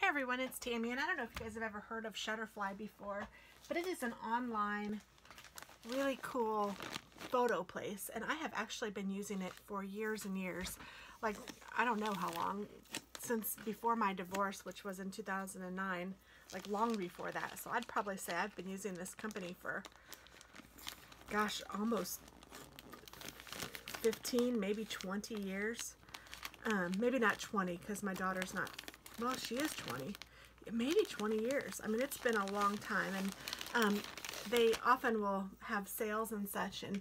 everyone, it's Tammy, and I don't know if you guys have ever heard of Shutterfly before, but it is an online, really cool photo place, and I have actually been using it for years and years. Like, I don't know how long, since before my divorce, which was in 2009, like long before that. So I'd probably say I've been using this company for, gosh, almost 15, maybe 20 years. Maybe not 20, because my daughter's not, well, she is 20. Maybe 20 years. I mean, it's been a long time. And they often will have sales and such, and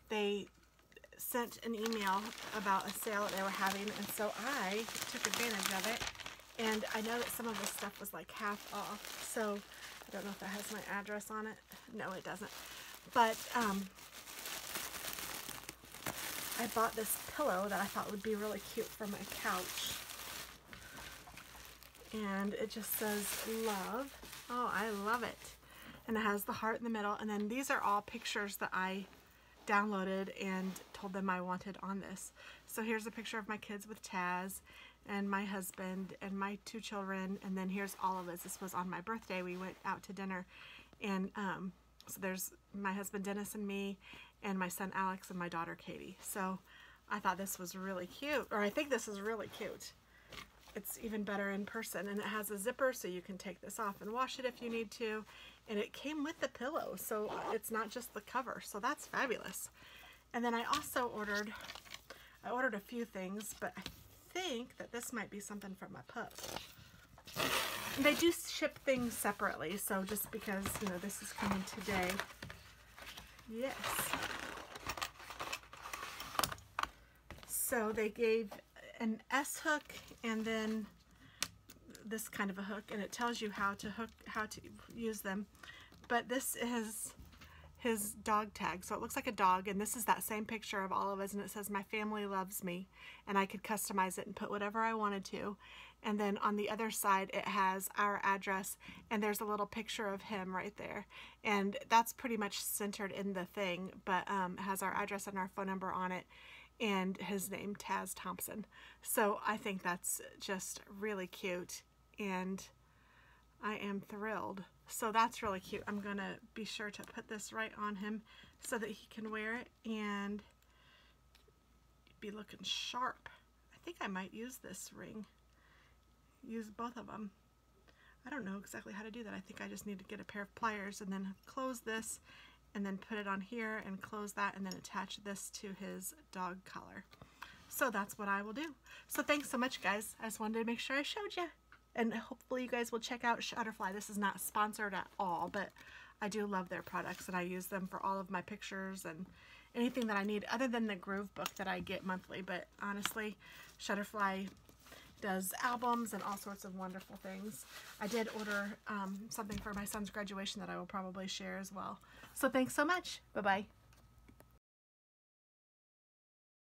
they sent an email about a sale that they were having, and so I took advantage of it. And I know that some of this stuff was like half off, so I don't know if that has my address on it. No, it doesn't. But I bought this pillow that I thought would be really cute for my couch. And it just says love. Oh, I love it. And it has the heart in the middle. And then these are all pictures that I downloaded and told them I wanted on this. So here's a picture of my kids with Taz and my husband and my 2 children. And then here's all of us. This was on my birthday. We went out to dinner. And so there's my husband Dennis and me, and my son Alex and my daughter Katie. So I thought this was really cute, or I think this is really cute. It's even better in person, and it has a zipper so you can take this off and wash it if you need to. And it came with the pillow, so it's not just the cover, so that's fabulous. And then I also ordered a few things, but I think that this might be something from my pup. And they do ship things separately, so just because, you know, this is coming today. Yes. So they gave an S hook and then this kind of a hook, and it tells you how to use them. But this is his dog tag, so it looks like a dog, and this is that same picture of all of us, and it says my family loves me, and I could customize it and put whatever I wanted to. And then on the other side it has our address, and there's a little picture of him right there, and that's pretty much centered in the thing, but it has our address and our phone number on it, and his name, Taz Thompson. So I think that's just really cute, and I am thrilled. So that's really cute. I'm gonna be sure to put this right on him so that he can wear it and be looking sharp. I think I might use this ring. Use both of them. I don't know exactly how to do that. I think I just need to get a pair of pliers and then close this and then put it on here and close that and then attach this to his dog collar. So that's what I will do. So thanks so much, guys. I just wanted to make sure I showed you. And hopefully you guys will check out Shutterfly. This is not sponsored at all, but I do love their products, and I use them for all of my pictures and anything that I need other than the Groove book that I get monthly. But honestly, Shutterfly does albums and all sorts of wonderful things. I did order something for my son's graduation that I will probably share as well. So thanks so much. Bye-bye.